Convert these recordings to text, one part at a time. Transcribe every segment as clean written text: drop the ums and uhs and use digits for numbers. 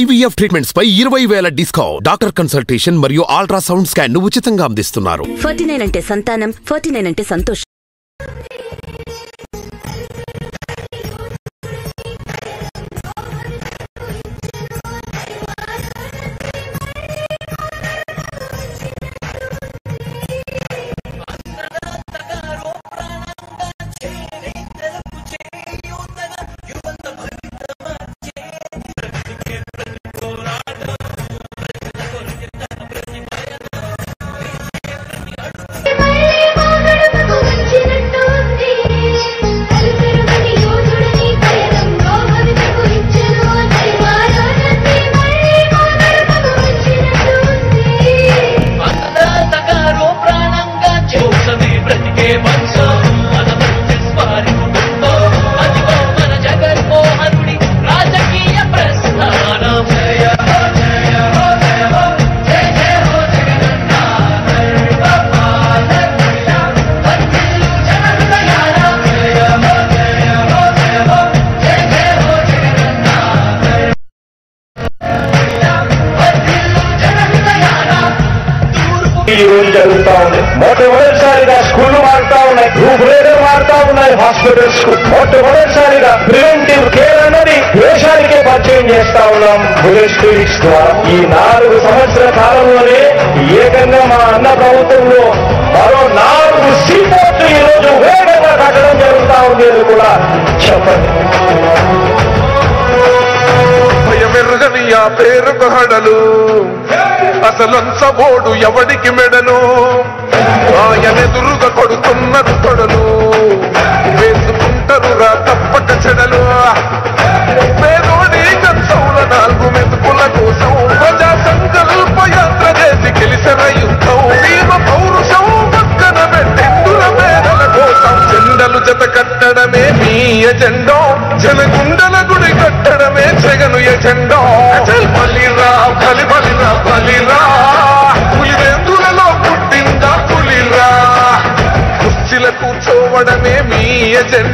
IVF treatments పై 20,000 discount. Doctor consultation మరియు ultrasound scan ఉచితంగా అందిస్తున్నారు. 49 అంటే సంతానం, 49 అంటే సంతోషం. జరుగుతా ఉంది. మొట్టమొదటిసారిగా స్కూళ్లు మారుతా ఉన్నాయి, రూపురేఖలు మారుతా ఉన్నాయి. హాస్పిటల్స్ కు మొట్టమొదటిసారిగా ప్రివెంటివ్ కేర్ అన్నది దేశానికే పరిచయం చేస్తా ఉన్నాం బుల్లెట్ క్లినిక్స్ ద్వారా. ఈ 4 సంవత్సరాల కాలంలోనే ఏకంగా మా అన్న ప్రభుత్వంలో మరో 4 సీపోర్ట్లు ఈ రోజు వేగంగా కట్టడం జరుగుతా ఉంది అని కూడా చెప్పండి. భయమెరుగని ఆ పేరుకు హడలు, అసలంచబోడు ఎవడికి మెడలు, ఆయనెదురుగా కొడుతున్నది తొడలు, వేసుకుంటారు రా తప్పక చెడలు. పేదోడి కన్సౌల 4 మెతుకుల కోసం ప్రజా సంకల్ప యాత్ర చేసి గెలిసిన యుద్ధం. భీమ పౌరుషం పక్కన పెట్టిందుల మేడల కోసం జెండలు జత కట్టడమే మీ ఎజెండో, జనగుండల గుడి కట్టడమే జగను ఎజెండో. బలిరా బలిరా బలిరా, పులివెందులలో పుట్టిందా పులిరా, కుర్చీల కూర్చోవడమే మీ ఎజెండా.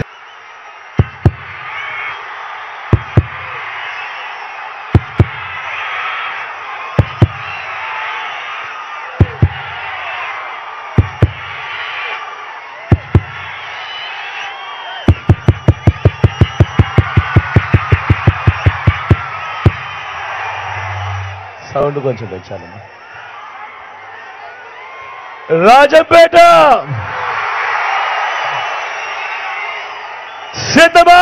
సౌండ్ కొంచెం పెంచాలమ్మా. రాజంపేట సిద్ధమా?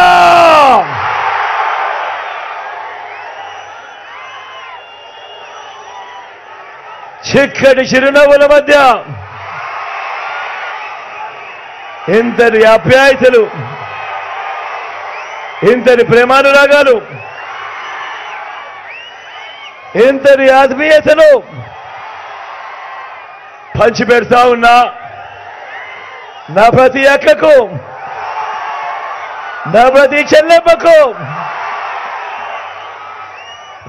చిక్కటి చిరునవ్వుల మధ్య ఇంతటి ఆప్యాయతలు, ఇంతటి ప్రేమానురాగాలు, ఇంతటి ఆత్మీయతలు పంచిపెడతా ఉన్నా నా ప్రతి అక్కకు, నా ప్రతి చెల్లెమ్మకు,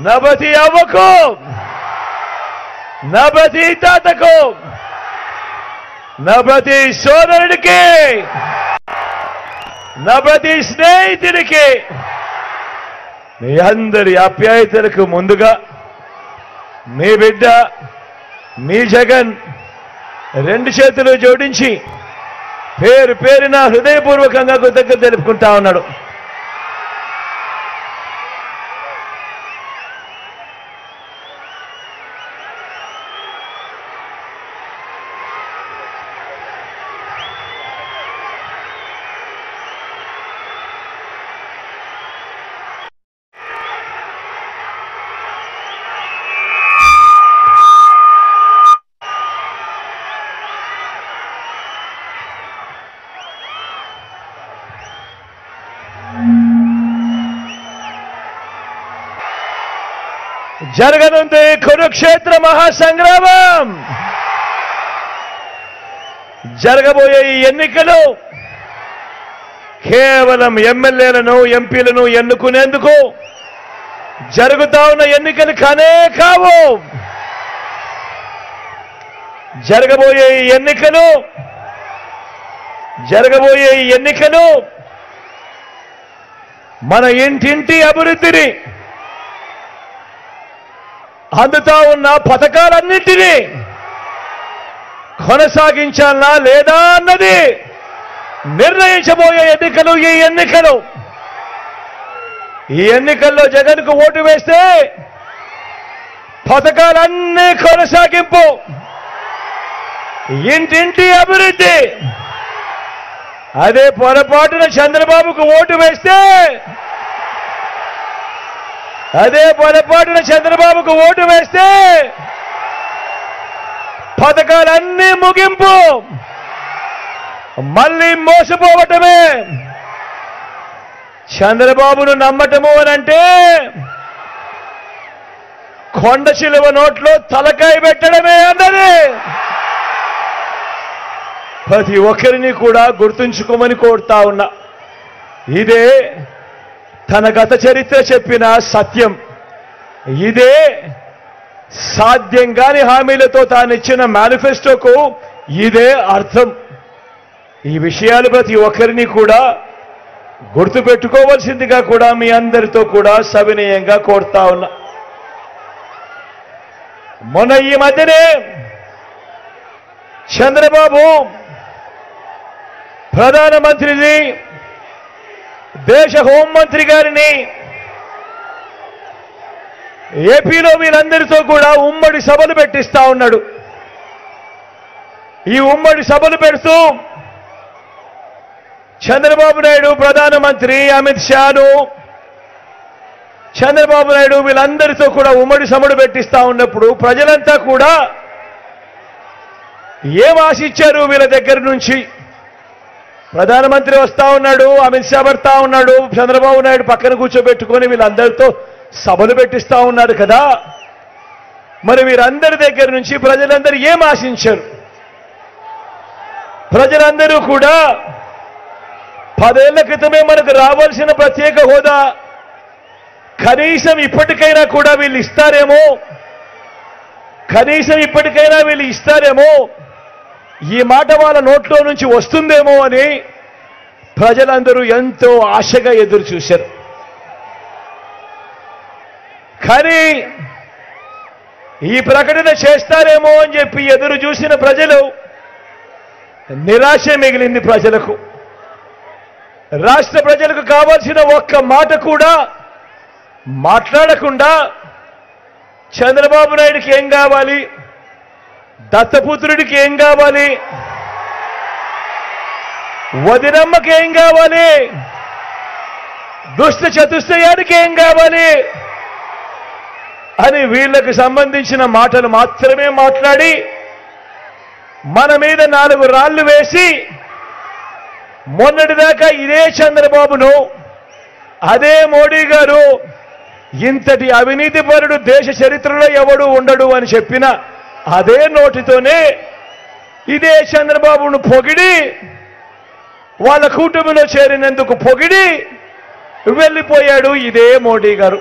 నా ప్రతి అవ్వకు, నా ప్రతి తాతకు, నా ప్రతి సోదరుడికి, నా ప్రతి స్నేహితుడికి, మీ అందరి ఆప్యాయతలకు ముందుగా మీ బిడ్డ, మీ జగన్ 2 చేతులు జోడించి పేరు పేరున హృదయపూర్వకంగా కృతజ్ఞతలు తెలుపుకుంటా ఉన్నాడు. జరగనుంది కురుక్షేత్ర మహాసంగ్రామం. జరగబోయే ఈ ఎన్నికలు కేవలం ఎమ్మెల్యేలను, ఎంపీలను ఎన్నుకునేందుకు జరుగుతా ఉన్న ఎన్నికలు కానే కావు. జరగబోయే ఈ ఎన్నికలు మన ఇంటింటి అభివృద్ధిని, అందుతా ఉన్న పథకాలన్నింటినీ కొనసాగించాలనా లేదా అన్నది నిర్ణయించబోయే ఎన్నికలు ఈ ఎన్నికలు. ఈ ఎన్నికల్లో జగన్కు ఓటు వేస్తే పథకాలన్నీ కొనసాగింపు, ఇంటింటి అభివృద్ధి. అదే పొరపాటున చంద్రబాబుకు ఓటు వేస్తే పథకాలన్నీ ముగింపు, మళ్ళీ మోసపోవటమే. చంద్రబాబును నమ్మటము అనంటే కొండ చిలువ నోట్లో తలకాయ పెట్టడమే అన్నది ప్రతి ఒక్కరిని కూడా గుర్తుంచుకోమని కోరుతా ఉన్నా. ఇదే తన గత చరిత్ర చెప్పిన సత్యం. ఇదే సాధ్యం కాని హామీలతో తానిచ్చిన మేనిఫెస్టోకు ఇదే అర్థం. ఈ విషయాలు ప్రతి ఒక్కరిని కూడా గుర్తుపెట్టుకోవాల్సిందిగా కూడా మీ అందరితో కూడా సవినయంగా కోరుతా ఉన్నా. మొన్న ఈ మధ్యనే చంద్రబాబు ప్రధానమంత్రిని, దేశ హోంమంత్రి గారిని ఏపీలో వీళ్ళందరితో కూడా ఉమ్మడి సభలు పెట్టిస్తా ఉన్నాడు. ఈ ఉమ్మడి సభలు పెడుతూ చంద్రబాబు నాయుడు, ప్రధానమంత్రి అమిత్ షాను, చంద్రబాబు నాయుడు వీళ్ళందరితో కూడా ఉమ్మడి సభలు పెట్టిస్తా ఉన్నప్పుడు ప్రజలంతా కూడా ఏం ఆశించారు వీళ్ళ దగ్గర నుంచి? ప్రధానమంత్రి వస్తా ఉన్నాడు, అమిత్ షా వస్తా ఉన్నాడు, చంద్రబాబు నాయుడు పక్కన కూర్చోబెట్టుకొని వీళ్ళందరితో సభలు పెట్టిస్తా ఉన్నారు కదా. మరి వీరందరి దగ్గర నుంచి ప్రజలందరూ ఏం ఆశించారు? ప్రజలందరూ కూడా 10 ఏళ్ల క్రితమే మనకు రావాల్సిన ప్రత్యేక హోదా కనీసం ఇప్పటికైనా కూడా వీళ్ళు ఇస్తారేమో, ఈ మాట వాళ్ళ నోట్లో నుంచి వస్తుందేమో అని ప్రజలందరూ ఎంతో ఆశగా ఎదురు చూశారు. కానీ ఈ ప్రకటన చేస్తారేమో అని చెప్పి ఎదురు చూసిన ప్రజలు నిరాశ మిగిలింది. ప్రజలకు, రాష్ట్ర ప్రజలకు కావాల్సిన ఒక్క మాట కూడా మాట్లాడకుండా చంద్రబాబు నాయుడికి ఏం కావాలి, దత్తపుత్రుడికి ఏం కావాలి, వదినమ్మకి ఏం కావాలి, దుష్ట చతుష్టయానికి ఏం కావాలి అని వీళ్లకు సంబంధించిన మాటలు మాత్రమే మాట్లాడి మన మీద 4 రాళ్లు వేసి మొన్నటిదాకా ఇదే చంద్రబాబును, అదే మోడీ గారు ఇంతటి అవినీతిపరుడు దేశ చరిత్రలో ఎవడు ఉండడు అని చెప్పిన అదే నోటితోనే ఇదే చంద్రబాబును పొగిడి, వాళ్ళ కూటమిలో చేరినందుకు పొగిడి వెళ్ళిపోయాడు ఇదే మోడీ గారు.